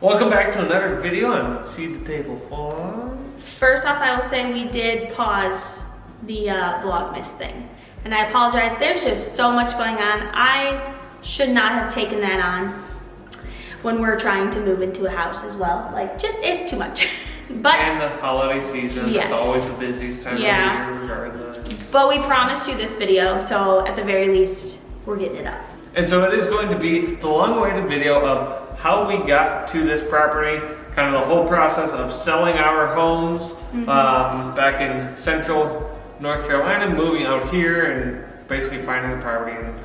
Welcome back to another video on Seed to Table Farm. First off, I will say we did pause the Vlogmas thing. And I apologize, there's just so much going on. I should not have taken that on when we're trying to move into a house as well. Like, just, it's too much. But and the holiday season, yes. It's always the busiest time of year regardless. But we promised you this video, so at the very least, we're getting it up. And so it is going to be the long-awaited video of how we got to this property, kind of the whole process of selling our homes back in central North Carolina, moving out here, and basically finding the property and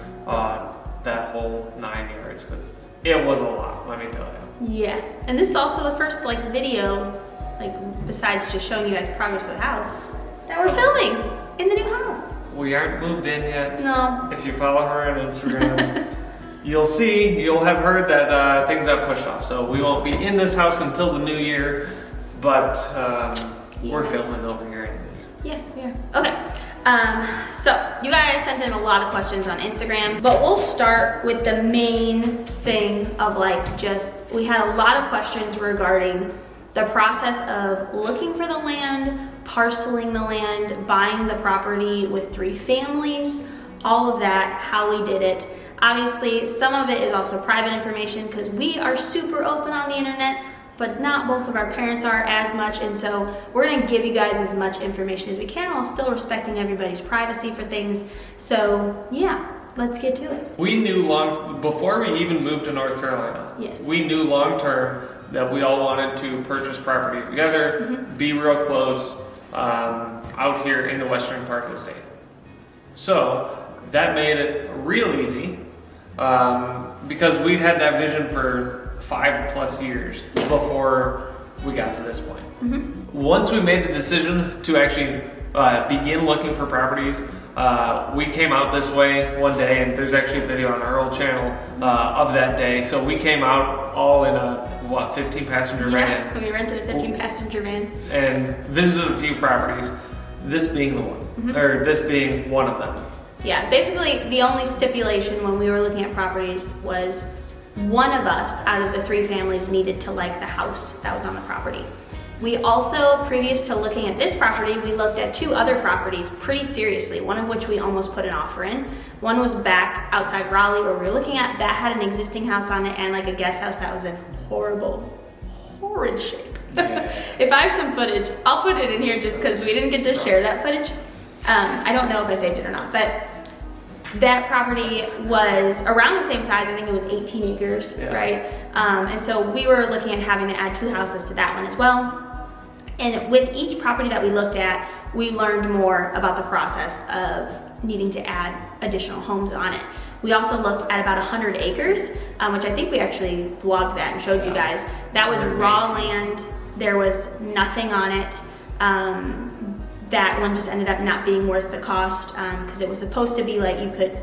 that whole 9 yards, because it was a lot, let me tell you. Yeah, and this is also the first video, besides just showing you guys progress of the house, that we're filming in the new house. We aren't moved in yet. No. If you follow her on Instagram, you'll have heard that things got pushed off. So we won't be in this house until the new year, but we're filming over here anyways. Yes, we are. Okay, so you guys sent in a lot of questions on Instagram, but we'll start with the main thing of we had a lot of questions regarding the process of looking for the land, parceling the land, buying the property with 3 families, all of that, how we did it. Obviously, some of it is also private information because we are super open on the internet, but not both of our parents are as much, and so we're gonna give you guys as much information as we can while still respecting everybody's privacy for things. So yeah, let's get to it. We knew before we even moved to North Carolina, yes, we knew long-term that we all wanted to purchase property together, be real close, out here in the western part of the state. So that made it real easy because we'd had that vision for 5+ years before we got to this point. Once we made the decision to actually begin looking for properties, we came out this way one day, and there's actually a video on our old channel of that day. So we came out all in a 15-passenger van. Yeah, we rented a 15-passenger van and visited a few properties, this being the one, or this being one of them. Yeah, basically the only stipulation when we were looking at properties was one of us out of the 3 families needed to like the house that was on the property. We also, previous to looking at this property, we looked at 2 other properties pretty seriously, one of which we almost put an offer in. One was back outside Raleigh where we were looking at, that had an existing house on it and a guest house that was in horrid shape. Yeah. If I have some footage, I'll put it in here just because we didn't get to share that footage. I don't know if I saved it or not, but that property was around the same size. I think it was 18 acres, right? And so we were looking at having to add 2 houses to that one as well. And with each property that we looked at, we learned more about the process of needing to add additional homes on it. We also looked at about 100 acres, which I think we actually vlogged that and showed you guys. That was raw land. There was nothing on it. That one just ended up not being worth the cost because it was supposed to be you could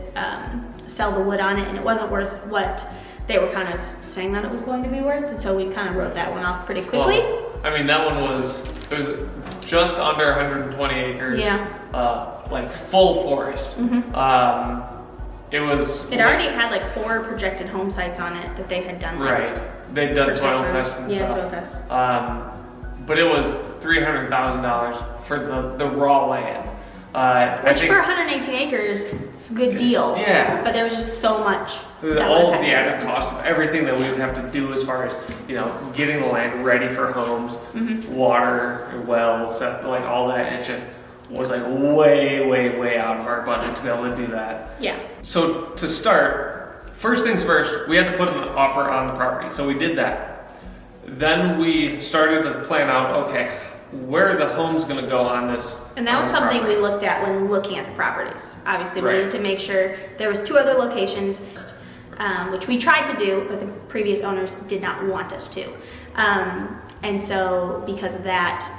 sell the wood on it, and it wasn't worth what they were kind of saying that it was going to be worth, and so we kind of wrote that one off pretty quickly. Well, I mean, that one was just under 120 acres. Yeah. Full forest. It already had 4 projected home sites on it that they had done. Right. They'd done soil tests and stuff. Yeah, soil tests. But it was $300,000 for the raw land. Which for 118 acres, it's a good deal. Yeah. But there was just so much. All of the added cost of everything that we would have to do as far as, getting the land ready for homes, water, wells, all that. It just was way out of our budget to be able to do that. Yeah. So to start, first things first, we had to put an offer on the property. So we did that. Then we started to plan out, okay, where are the homes going to go on this? And that was something we looked at when looking at the properties. Obviously, we needed to make sure there was 2 other locations, which we tried to do, but the previous owners did not want us to. And so because of that,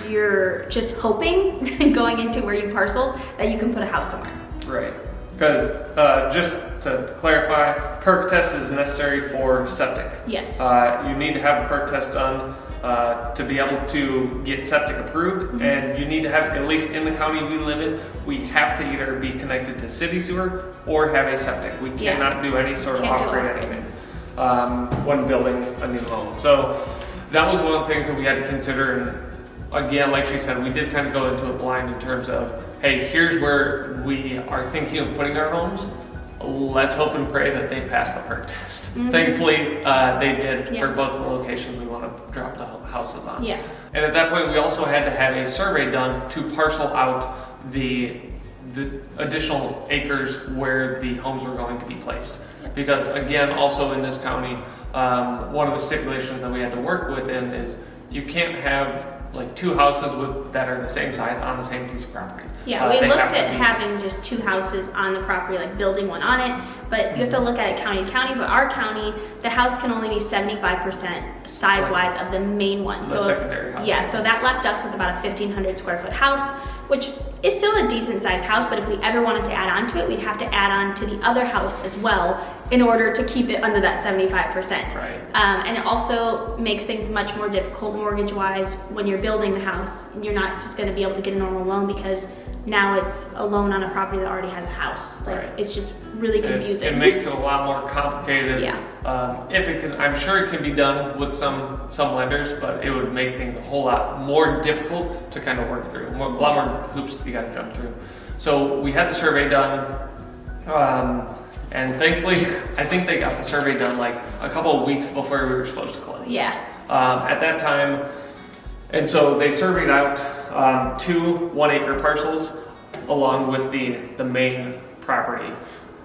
you're just hoping going into where you parcel that you can put a house somewhere. Right. Because just to clarify, perk test is necessary for septic. Yes. You need to have a perk test done to be able to get septic approved, and you need to have, at least in the county we live in, we have to either be connected to city sewer or have a septic. We cannot do any sort of off-grid anything. when building a new home. So that was one of the things that we had to consider. And again, like she said, we did kind of go into it blind in terms of, hey, here's where we are thinking of putting our homes. Let's hope and pray that they pass the perk test. Thankfully, they did for both the locations we want to drop the houses on. Yeah. And at that point, we also had to have a survey done to parcel out the additional acres where the homes were going to be placed. Because again, also in this county, one of the stipulations that we had to work within is you can't have like two houses that are the same size on the same piece of property. Yeah, we looked at having just two houses on the property, like building one on it, but you have to look at it county to county. But our county, the house can only be 75% size-wise of the main one. The secondary house. Yeah, so that left us with about a 1,500 square foot house, which is still a decent sized house, but if we ever wanted to add on to it, we'd have to add on to the other house as well in order to keep it under that 75%. Right. And it also makes things much more difficult mortgage-wise when you're building the house. You're not just going to be able to get a normal loan because now it's a loan on a property that already has a house. Like, right. It's just really confusing. It makes it a lot more complicated. Yeah. If it can, I'm sure it can be done with some lenders, but it would make things a whole lot more difficult to kind of work through. A lot more hoops you got to jump through. So we had the survey done. And thankfully, I think they got the survey done like a couple of weeks before we were supposed to close. Yeah. At that time, and so they surveyed out 2 1-acre parcels along with the main property.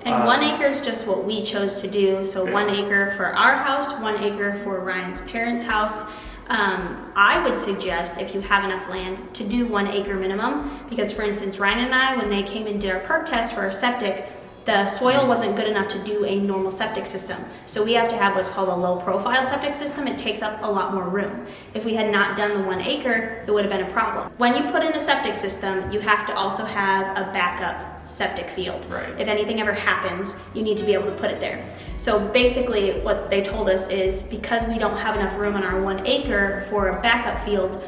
And 1 acre is just what we chose to do. So 1 acre for our house, 1 acre for Ryan's parents' house. I would suggest, if you have enough land, to do 1 acre minimum. Because for instance, Ryan and I, when they came and did our perk test for our septic, the soil wasn't good enough to do a normal septic system. So we have to have what's called a low profile septic system. It takes up a lot more room. If we had not done the 1 acre, it would have been a problem. When you put in a septic system, you have to also have a backup septic field. Right. If anything ever happens, you need to be able to put it there. So basically what they told us is, because we don't have enough room on our 1 acre for a backup field,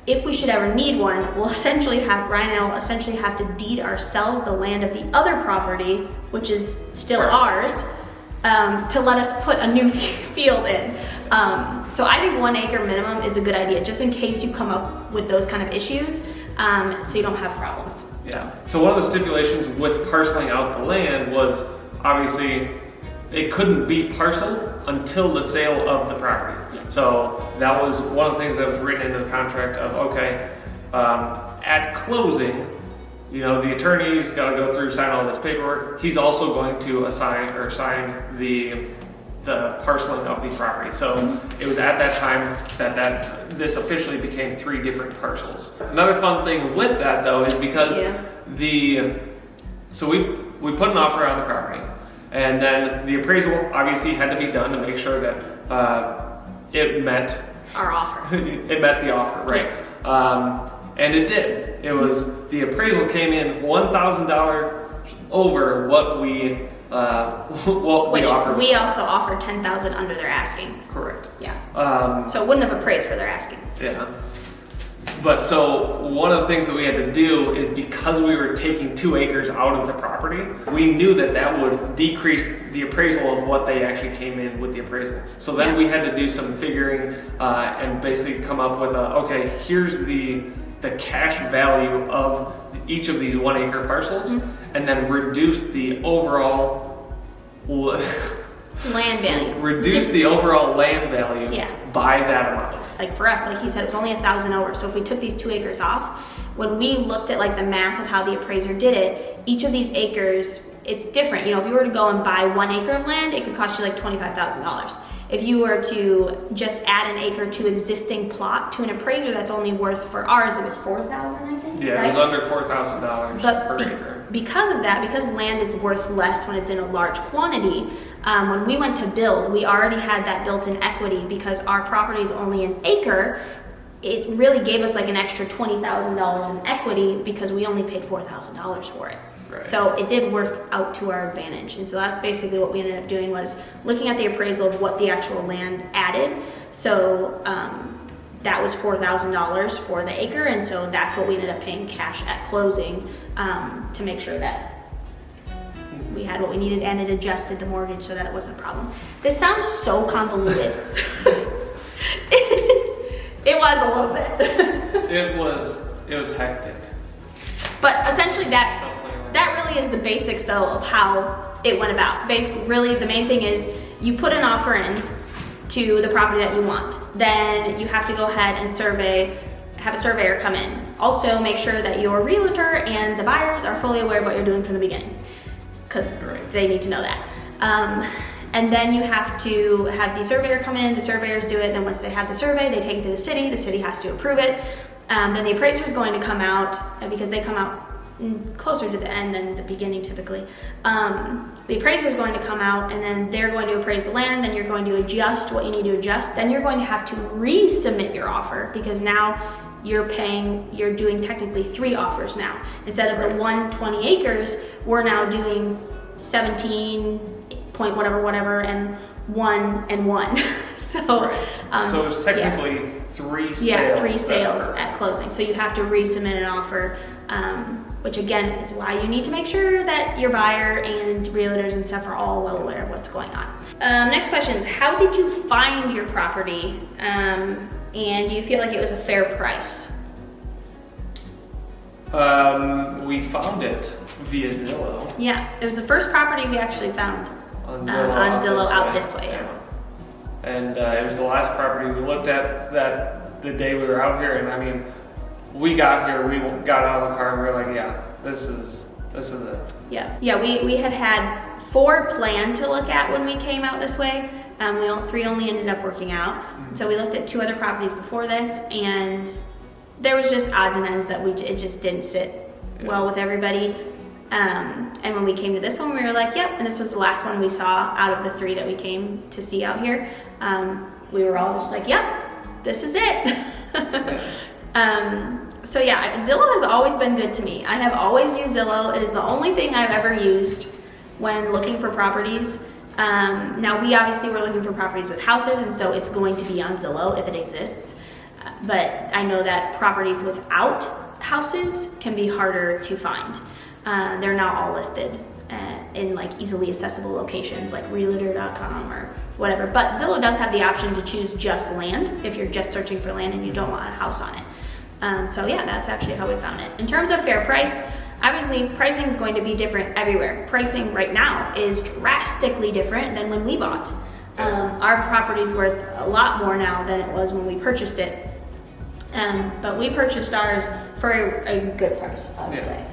if we should ever need one, Ryan and I will essentially have to deed ourselves the land of the other property, which is still ours, to let us put a new field in. So I think 1 acre minimum is a good idea, just in case you come up with those kind of issues, so you don't have problems. Yeah. So one of the stipulations with parceling out the land was obviously it couldn't be parceled until the sale of the property. Yeah. So that was one of the things that was written into the contract of, okay, at closing, the attorney's got to go through, sign all this paperwork. He's also going to sign the parceling of the property. So it was at that time that this officially became 3 different parcels. Another fun thing with that though is because so we put an offer on the property. And then the appraisal obviously had to be done to make sure that it met our offer. It met the offer, right? Yeah. And it did. It was, the appraisal came in $1,000 over what we offered. We also offered $10,000 under their asking. Correct. Yeah. So it wouldn't have appraised for their asking. Yeah. But so one of the things that we had to do is, because we were taking 2 acres out of the property, we knew that would decrease the appraisal of what they actually came in with the appraisal. So then we had to do some figuring and basically come up with here's the cash value of each of these 1 acre parcels, and then reduce the overall land value. Reduce the overall land value by that amount. Like for us, like he said, it was only 1,000 over. So if we took these 2 acres off, when we looked at like the math of how the appraiser did it, each of these acres, it's different. If you were to go and buy 1 acre of land, it could cost you like $25,000. If you were to just add an acre to existing plot to an appraiser, that's only worth, for ours, it was $4,000, I think. Yeah, right? It was under $4,000 per acre. Because of that, because land is worth less when it's in a large quantity, when we went to build, we already had that built-in equity. Because our property is only an acre, it really gave us like an extra $20,000 in equity because we only paid $4,000 for it. Right. So it did work out to our advantage. And so that's basically what we ended up doing, was looking at the appraisal of what the actual land added. So that was $4,000 for the acre, and so that's what we ended up paying cash at closing to make sure that we had what we needed, and it adjusted the mortgage so that it wasn't a problem. This sounds so convoluted. It was a little bit. It was hectic. But essentially that really is the basics though of how it went about. Basically, really the main thing is you put an offer in to the property that you want. Then you have to go ahead and have a surveyor come in. Also make sure that your realtor and the buyers are fully aware of what you're doing from the beginning, because they need to know that. And then you have to have the surveyor come in, the surveyors do it, then once they have the survey, they take it to the city has to approve it. Then the appraiser is going to come out, because they come out closer to the end than the beginning typically. The appraiser is going to come out, and then they're going to appraise the land, then you're going to adjust what you need to adjust, then you're going to have to resubmit your offer, because now you're doing technically 3 offers now. Instead of the 120 acres, we're now doing 17 point whatever and 1 and 1. So so it's technically 3 sales. Yeah, 3 sales at closing. So you have to resubmit an offer, which again is why you need to make sure that your buyer and realtors and stuff are all well aware of what's going on. Next question is, how did you find your property? And do you feel like it was a fair price? We found it via Zillow. Yeah, it was the first property we actually found On Zillow out this way. Yeah. And it was the last property we looked at the day we were out here, and I mean, we got here, we got out of the car, and we were like, yeah, this is it. Yeah, we had 4 planned to look at when we came out this way. 3 only ended up working out. Mm-hmm. So we looked at 2 other properties before this, and there was just odds and ends that it just didn't sit well with everybody. And when we came to this one, we were like, yep, and this was the last one we saw out of the 3 that we came to see out here. We were all just like, yep, this is it. So yeah, Zillow has always been good to me. I have always used Zillow. It is the only thing I've ever used when looking for properties. Now we obviously were looking for properties with houses, and so it's going to be on Zillow if it exists. But I know that properties without houses can be harder to find. They're not all listed in like easily accessible locations like Realtor.com or whatever. But Zillow does have the option to choose just land if you're just searching for land and you don't want a house on it. So yeah, that's actually how we found it. In terms of fair price, obviously pricing is going to be different everywhere. Pricing right now is drastically different than when we bought. Our property's worth a lot more now than it was when we purchased it. But we purchased ours for a good price, I would say.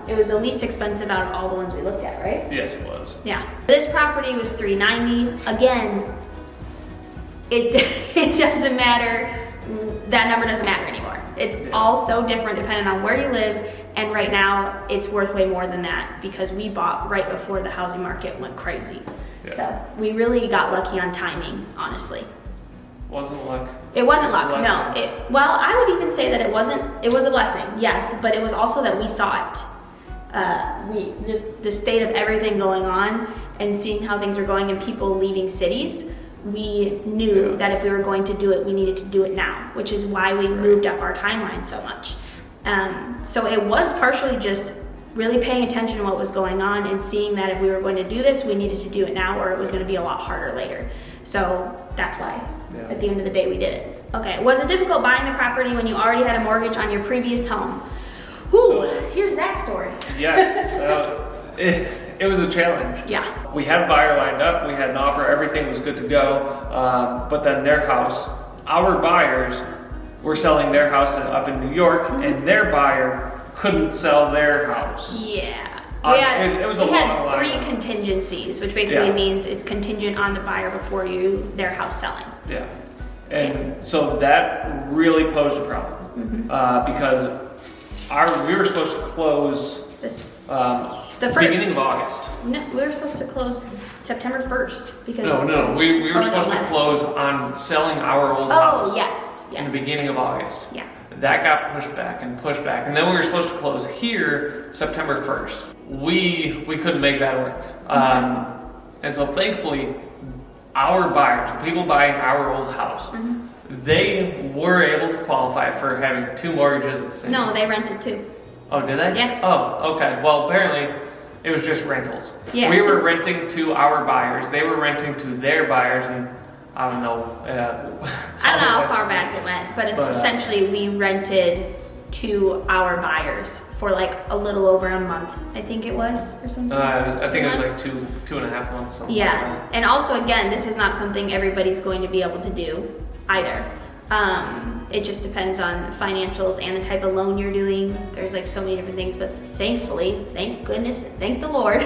It was the least expensive out of all the ones we looked at, right? Yes, it was. Yeah. This property was $390. Again, it doesn't matter. That number doesn't matter anymore. It's all so different depending on where you live. And right now, it's worth way more than that because we bought right before the housing market went crazy. Yeah. So we really got lucky on timing, honestly. Wasn't luck. It wasn't luck, no. Well, I would even say that it was a blessing, yes, but it was also that we saw it. We just the state of everything going on and seeing how things are going and people leaving cities, we knew that if we were going to do it, we needed to do it now, which is why we moved up our timeline so much. So it was partially just really paying attention to what was going on and seeing that if we were going to do this, we needed to do it now or it was going to be a lot harder later. So that's why at the end of the day we did it. Okay, was it difficult buying the property when you already had a mortgage on your previous home? Whew, here's that story. Yes, it was a challenge. Yeah. We had a buyer lined up, we had an offer, everything was good to go, but then their house, our buyers were selling their house up in New York and their buyer couldn't sell their house. Yeah. It was a long line. 3 contingencies, which basically means it's contingent on the buyer before their house selling. Yeah. And so that really posed a problem because we were supposed to close the beginning of August. No, we were supposed to close September 1st because we were supposed to close on selling our old house. Oh, yes. In the beginning of August. Yeah. That got pushed back, and then we were supposed to close here September 1st. We couldn't make that work. And so thankfully, our buyers, the people buying our old house, they were able to qualify for having 2 mortgages at the same time. No, they rented too. Oh, did they? Yeah. Oh, okay. Well, apparently It was just rentals. Yeah. We were renting to our buyers. They were renting to their buyers, and I don't know. I don't know how far back it went, but essentially we rented to our buyers for like a little over a month, I think it was, or something. I think it was like 2.5 months. Something Yeah, like that. and also again, this is not something everybody's going to be able to do either. It just depends on financials and the type of loan you're doing. There's like so many different things, but thankfully, thank goodness, thank the Lord,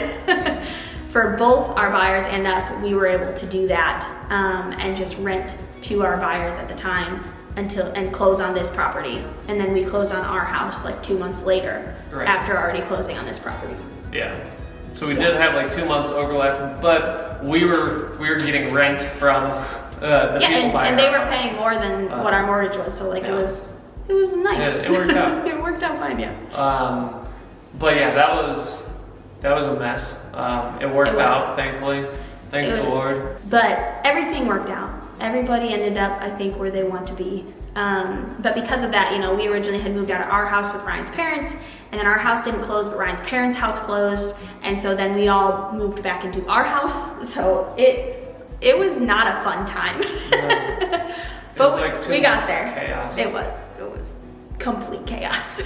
for both our buyers and us, we were able to do that and just rent to our buyers at the time and close on this property. And then we closed on our house like 2 months later, right, after already closing on this property. Yeah. So we did have like 2 months overlap, but we were getting rent from the people buying and they our were house. paying more than what our mortgage was, so like it was nice. Yeah, it worked out. It worked out fine, yeah. But yeah, that was a mess. It worked out, thankfully. Thank the Lord. But everything worked out. Everybody ended up, I think, where they want to be. But because of that, we originally had moved out of our house with Ryan's parents, and then our house didn't close, but Ryan's parents' house closed, and so then we all moved back into our house. So it was not a fun time. No. But like we got there. Chaos. It was complete chaos.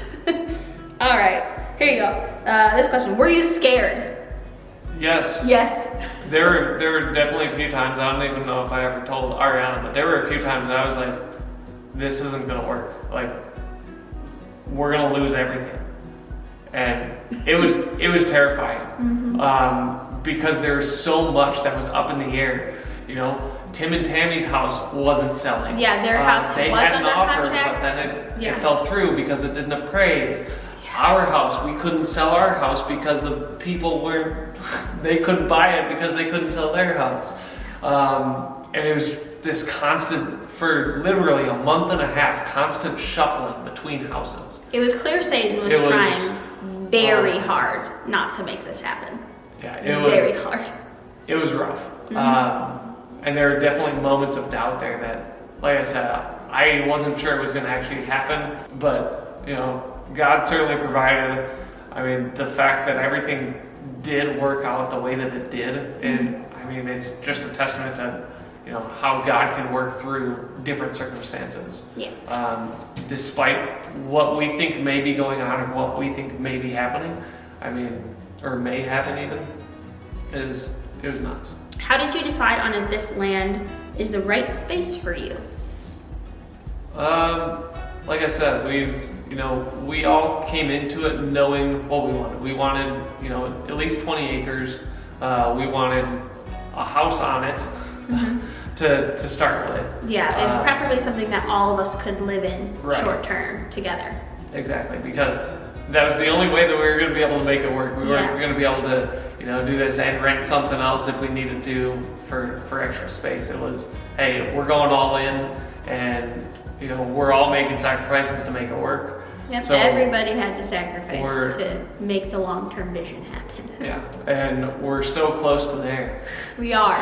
All right, here you go. This question: were you scared? Yes. Yes. There were definitely a few times, I don't even know if I ever told Ariana, but there were a few times that I was like, this isn't gonna work. Like, we're gonna lose everything. And it was terrifying. Because there's so much that was up in the air. Tim and Tammy's house wasn't selling. Yeah, their house they was had under an offer, contract. but then it fell through because it didn't appraise. Our house, we couldn't sell our house because the people they couldn't buy it because they couldn't sell their house. And it was this constant, for literally a month and a half, constant shuffling between houses. It was clear Satan was trying very hard not to make this happen. Yeah, very hard. It was rough. And there were definitely moments of doubt there that, like I said, I wasn't sure it was going to actually happen, but, God certainly provided. I mean, the fact that everything did work out the way that it did, and I mean, it's just a testament to, how God can work through different circumstances. Yeah. Despite what we think may be going on or what we think may be happening, I mean, or may happen even, it was nuts. How did you decide on if this land is the right space for you? Like I said, we all came into it knowing what we wanted. We wanted, at least 20 acres. We wanted a house on it to start with. Yeah, and preferably something that all of us could live in short term together. Exactly, because that was the only way that we were going to be able to make it work. We weren't going to be able to, do this and rent something else if we needed to for extra space. It was, hey, we're going all in, and we're all making sacrifices to make it work. Yep, so everybody had to sacrifice to make the long-term vision happen. Yeah, and we're so close to there. We are.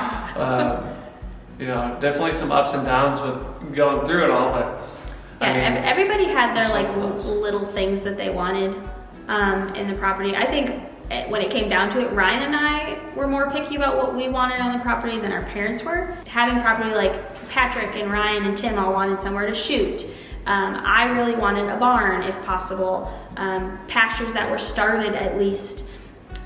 Definitely some ups and downs with going through it all, but everybody had their close. little things that they wanted in the property. I think when it came down to it, Ryan and I were more picky about what we wanted on the property than our parents were. Having property like Patrick and Ryan and Tim all wanted somewhere to shoot. I really wanted a barn if possible, pastures that were started at least.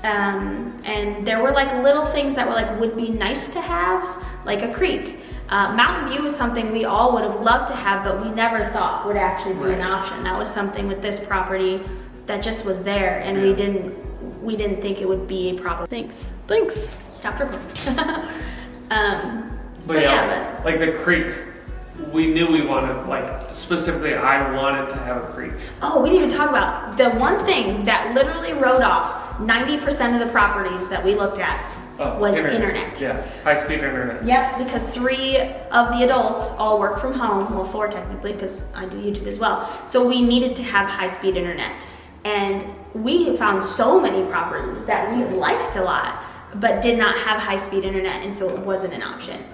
And there were little things that were would be nice to haves, like a creek. Mountain View was something we all would have loved to have, but we never thought would actually be an option. That was something with this property that just was there, and we didn't think it would be a problem. Thanks. Stop recording. Like the creek, we knew we wanted, specifically I wanted to have a creek. Oh, we didn't even talk about the one thing that literally wrote off 90% of the properties that we looked at was internet. Yeah, high-speed internet. Yep, because 3 of the adults all work from home. Well, 4 technically, because I do YouTube as well. So we needed to have high-speed internet. And we found so many properties that we liked a lot, but did not have high-speed internet, and so it wasn't an option.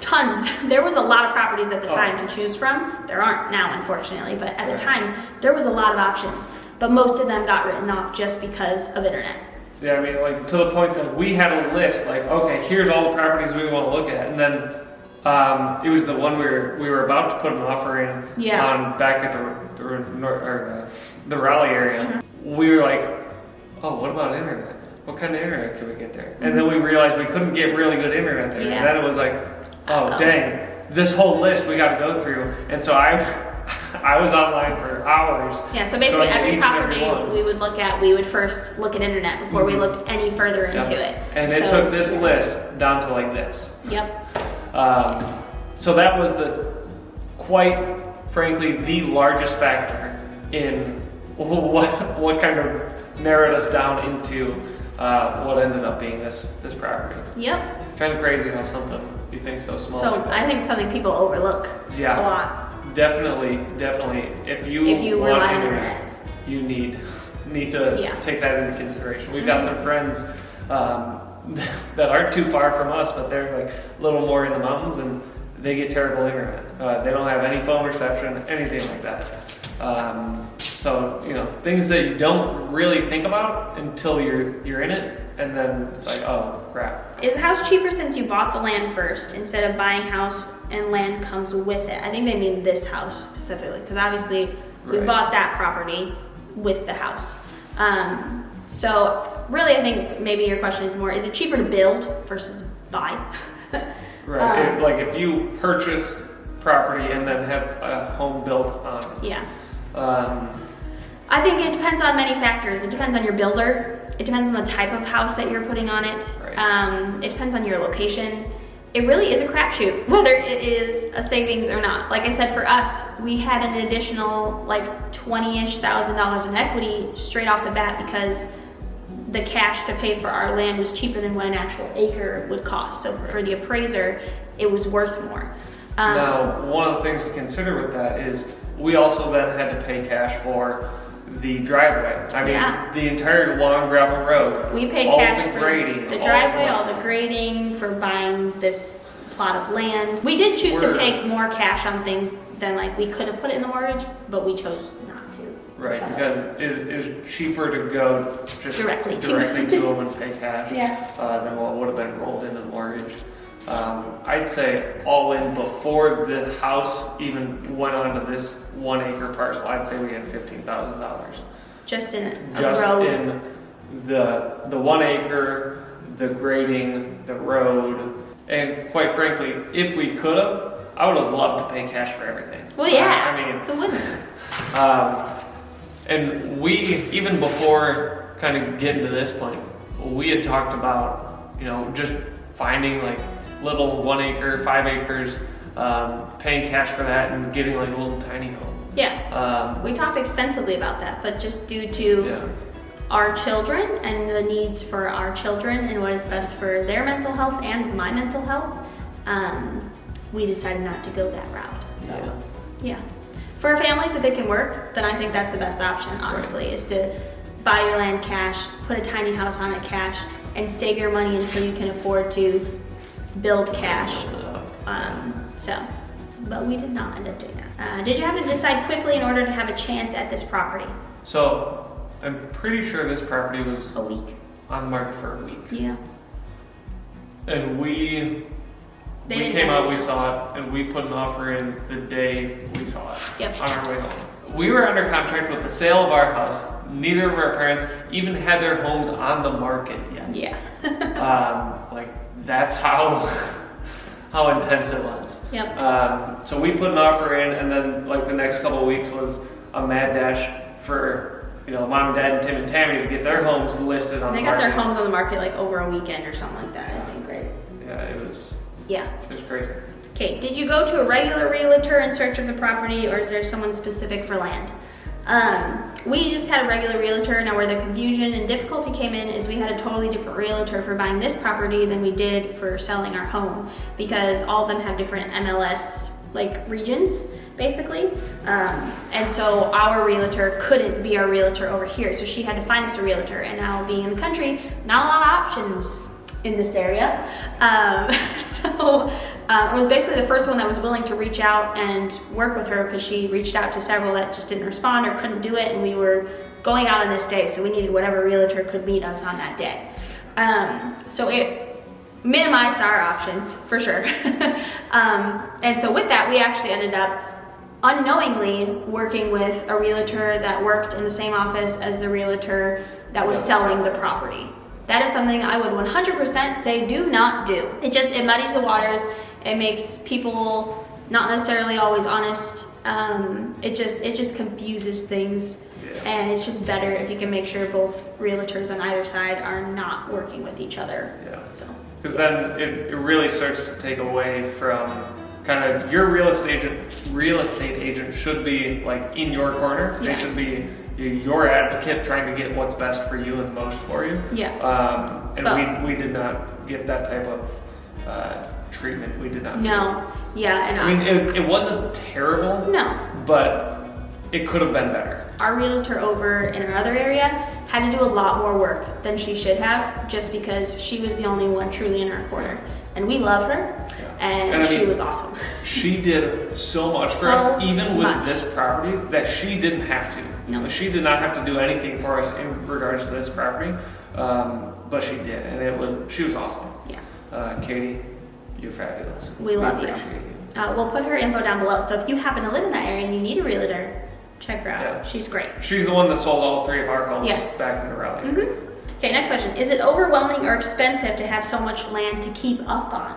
Tons. There was a lot of properties at the time to choose from. There aren't now, unfortunately, but at the time, there was a lot of options. but most of them got written off just because of internet. Yeah, I mean, like, to the point that we had a list, like, okay, here's all the properties we want to look at, and then it was the one we were about to put an offer in on back at the Raleigh area. We were like, oh, what about internet? What kind of internet can we get there? And then we realized we couldn't get really good internet there. And then it was like, oh, dang, this whole list we got to go through. And so I was online for hours. Yeah, so basically every property we would look at, we would first look at internet before we looked any further into it. And it took this list down to like this. Yep. So that was quite frankly, the largest factor in what kind of narrowed us down into what ended up being this property. Yep. Kind of crazy how something you think so small. So I think something people overlook a lot. Definitely. If you want rely on internet, you need to take that into consideration. We've got some friends that aren't too far from us, but they're like a little more in the mountains, and they get terrible internet. They don't have any phone reception, anything like that. So things that you don't really think about until you're in it, and then it's like, oh crap. Is the house cheaper since you bought the land first instead of buying house and land comes with it? I think they mean this house specifically, because obviously we bought that property with the house. So really, I think maybe your question is more: is it cheaper to build versus buy? Right. Like if you purchase property and then have a home built on it. Yeah. I think it depends on many factors. It depends on your builder. It depends on the type of house that you're putting on it. Right. It depends on your location. It really is a crapshoot whether it is a savings or not. Like I said, for us, we had an additional like $20,000 in equity straight off the bat because the cash to pay for our land was cheaper than what an actual acre would cost. So for the appraiser, it was worth more. Now, one of the things to consider with that is we also then had to pay cash for the driveway. I mean, the entire long gravel road. We paid cash for the driveway, all the grading, for buying this plot of land. We did choose to pay more cash on things than like we could have put it in the mortgage, but we chose not to. Right, because it is cheaper to go just directly to them and pay cash than what would have been rolled into the mortgage. I'd say all in before the house even went onto this 1 acre parcel, I'd say we had $15,000. Just in in the 1 acre, the grading, the road, and quite frankly, if we could have, I would have loved to pay cash for everything. Well, yeah. I mean, who wouldn't? And we, even before kind of getting to this point, we had talked about, just finding like little 1 acre, 5 acres, paying cash for that and getting like a little tiny home. Yeah. We talked extensively about that, but just due to our children and the needs for our children and what is best for their mental health and my mental health, we decided not to go that route. So, yeah. For families, if it can work, then I think that's the best option, honestly, is to buy your land cash, put a tiny house on it cash, and save your money until you can afford to build cash. But we did not end up doing that. Did you have to decide quickly in order to have a chance at this property? So, I'm pretty sure this property was a week on the market for a week. Yeah. And we came out, we saw it, and we put an offer in the day we saw it on our way home. We were under contract with the sale of our house. Neither of our parents even had their homes on the market yet. Yeah. That's how intense it was. Yep. So we put an offer in, and then like the next couple of weeks was a mad dash for mom and dad and Tim and Tammy to get their homes listed on the market. They got their homes on the market like over a weekend or something like that, I think, right? Yeah, it was. Yeah. It was crazy. Okay, did you go to a regular realtor in search of the property, or is there someone specific for land? We just had a regular realtor. Now where the confusion and difficulty came in is we had a totally different realtor for buying this property than we did for selling our home, because all of them have different MLS regions basically, and so our realtor couldn't be our realtor over here, so she had to find us a realtor. And now being in the country, not a lot of options in this area, so it was basically the first one that was willing to reach out and work with her, because she reached out to several that just didn't respond or couldn't do it, and we were going out on this day, so we needed whatever realtor could meet us on that day. So it minimized our options for sure. And so with that, we actually ended up unknowingly working with a realtor that worked in the same office as the realtor that was selling the property. That is something I would 100% say do not do. It muddies the waters. It makes people not necessarily always honest. It just confuses things. And it's just better if you can make sure both realtors on either side are not working with each other. Yeah. So. Because then it really starts to take away from kind of your real estate agent should be like in your corner. Yeah. They should be your advocate trying to get what's best for you and most for you. Yeah. And we did not get that type of treatment. We did not. No. Yeah. And I mean, it wasn't terrible. No. But it could have been better. Our realtor over in our other area had to do a lot more work than she should have, just because she was the only one truly in our corner. And we love her, and she was awesome. She did so much for us, even with this property, that she didn't have to. No. She did not have to do anything for us in regards to this property, but she did, and she was awesome. Yeah. Katie, you're fabulous. We love you. Appreciate you. We'll put her info down below, so if you happen to live in that area and you need a realtor, check her out. Yeah. She's great. She's the one that sold all 3 of our homes Yes. back in the Raleigh. Mm-hmm. Okay, next question. Is it overwhelming or expensive to have so much land to keep up on?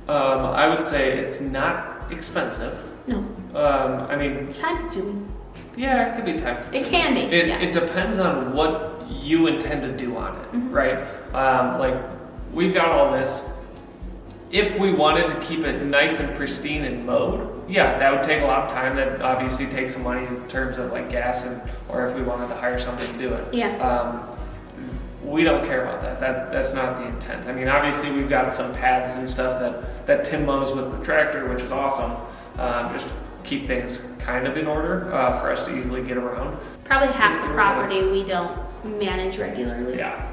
I would say it's not expensive. No. I mean, It's time consuming. yeah, it could be time consuming. It can be. It depends on what you intend to do on it, right? Like, we've got all this. If we wanted to keep it nice and pristine and mowed, yeah, that would take a lot of time. That obviously takes some money in terms of like gas or if we wanted to hire somebody to do it. Yeah. We don't care about that. That's not the intent. I mean, obviously we've got some paths and stuff that Tim mows with the tractor, which is awesome. Just to keep things kind of in order for us to easily get around. Probably half the property we don't manage regularly. Yeah.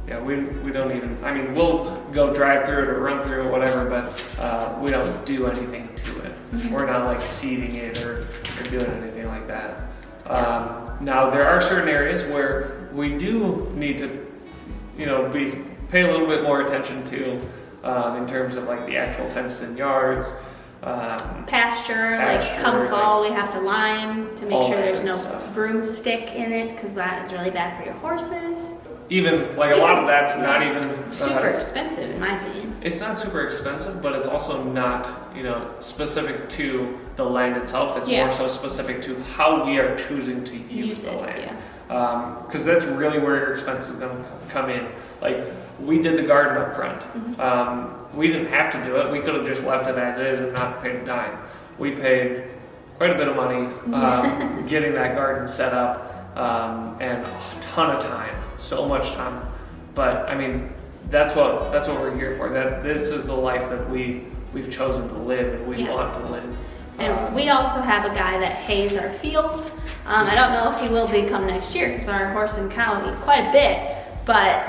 Yeah, we don't even, I mean, we'll go drive through it or run through it, whatever, but we don't do anything to it. We're not like seeding it or doing anything like that. Now, there are certain areas where we do need to, pay a little bit more attention to in terms of like the actual fenced-in yards. Pasture, like come fall, we have to lime to make sure there's no broomstick in it, because that is really bad for your horses. Even like a lot of that's not even super expensive in my opinion. It's not super expensive, but it's also not specific to the land itself. It's more so specific to how we are choosing to use the land. Because that's really where your expenses are going to come in. Like, we did the garden up front. We didn't have to do it. We could have just left it as is and not paid a dime. We paid quite a bit of money getting that garden set up and a ton of time. So much time, but I mean, that's what we're here for. This is the life that we've chosen to live, and we want to live. And we also have a guy that hays our fields. I don't know if he will be come next year, because our horse and cow eat quite a bit. But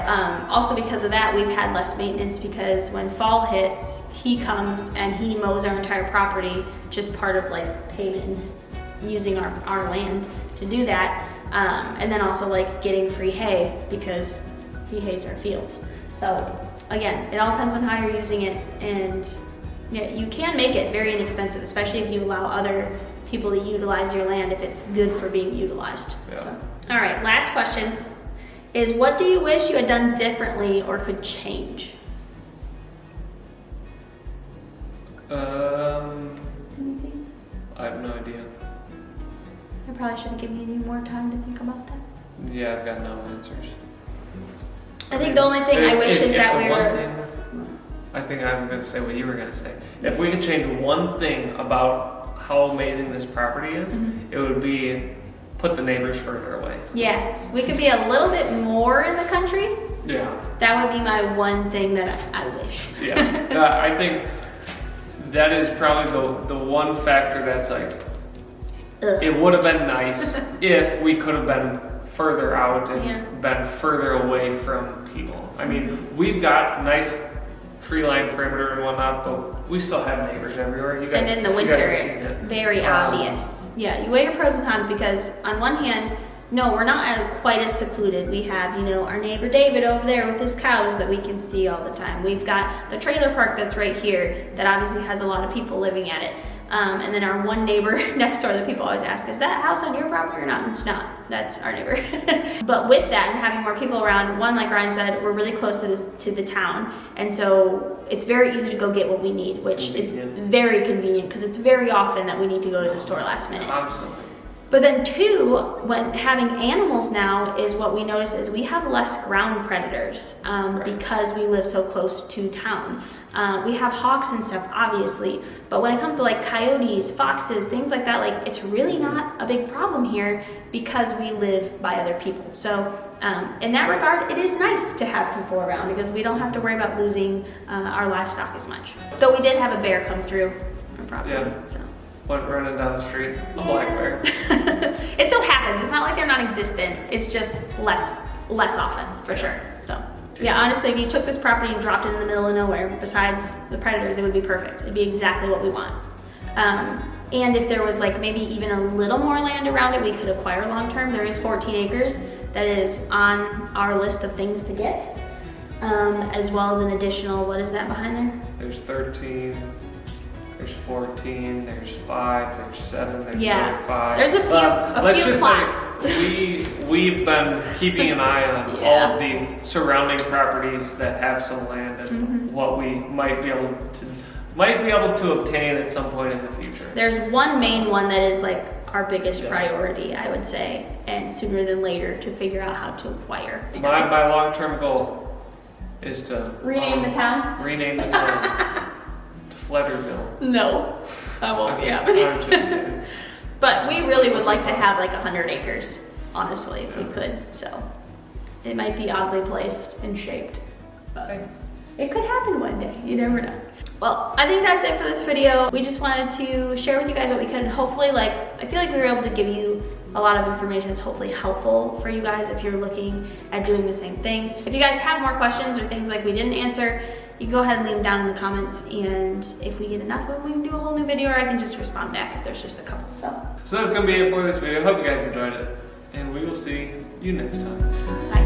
also because of that, we've had less maintenance, because when fall hits, he comes and he mows our entire property, just part of like payment, using our land to do that. And then also like getting free hay, because he hays our fields. So again, it all depends on how you're using it, and you can make it very inexpensive, especially if you allow other people to utilize your land if it's good for being utilized. Yeah. So, all right, last question is, what do you wish you had done differently or could change? Anything? I have no idea. I probably should have given you more time to think about that. Yeah, I've got no answers. I think the only thing I wish is that we were... I think I'm going to say what you were going to say. If we could change one thing about how amazing this property is, it would be put the neighbors further away. Yeah, we could be a little bit more in the country. Yeah. That would be my one thing that I wish. Yeah, I think that is probably the one factor that's like, it would have been nice if we could have been further out and been further away from people. I mean, we've got nice tree line perimeter and whatnot, but we still have neighbors everywhere. You guys, and in the winter, it's very obvious. Yeah, you weigh your pros and cons, because on one hand, No, we're not quite as secluded. We have, you know, our neighbor David over there with his cows that we can see all the time. We've got the trailer park that's right here that obviously has a lot of people living at it. And then our one neighbor next door that people always ask, is that house on your property or not? And it's not. That's our neighbor. But with that and having more people around, one, like Ryan said, we're really close to the town. And so it's very easy to go get what we need, which is very convenient because it's very often that we need to go to the store last minute. Constantly. But then two, when having animals now is what we notice is we have less ground predators because we live so close to town. We have hawks and stuff, obviously, but when it comes to like coyotes, foxes, things like that, like it's really not a big problem here because we live by other people. So in that regard, it is nice to have people around because we don't have to worry about losing our livestock as much. Though we did have a bear come through our property. Yeah. So. Went running down the street, a black bear. It still happens. It's not like they're non-existent. It's just less often, for sure. So, yeah, honestly, if you took this property and dropped it in the middle of nowhere, besides the predators, it would be perfect. It'd be exactly what we want. And if there was like maybe even a little more land around it, we could acquire long-term. There is 14 acres that is on our list of things to get, as well as an additional, what is that behind there? There's 13. There's 14, there's 5, there's 7, there's Yeah. 5. There's a few Let's just plots. say we've been keeping an eye on all of the surrounding properties that have some land and what we might be able to obtain at some point in the future. There's one main one that is like our biggest priority, I would say, and sooner than later to figure out how to acquire. My long-term goal is to Rename the town? Rename the town. Flutterville. No, that won't be I'm happening. just kidding. But we really would like to have like 100 acres, honestly, if we could. So it might be oddly placed and shaped, but it could happen one day. You never know. Well, I think that's it for this video. We just wanted to share with you guys what we could. And hopefully, I feel like we were able to give you a lot of information that's hopefully helpful for you guys if you're looking at doing the same thing. If you guys have more questions or things like we didn't answer, you can go ahead and leave them down in the comments, and if we get enough of them, we can do a whole new video, or I can just respond back if there's just a couple. So that's gonna be it for this video. Hope you guys enjoyed it, and we will see you next time. Bye.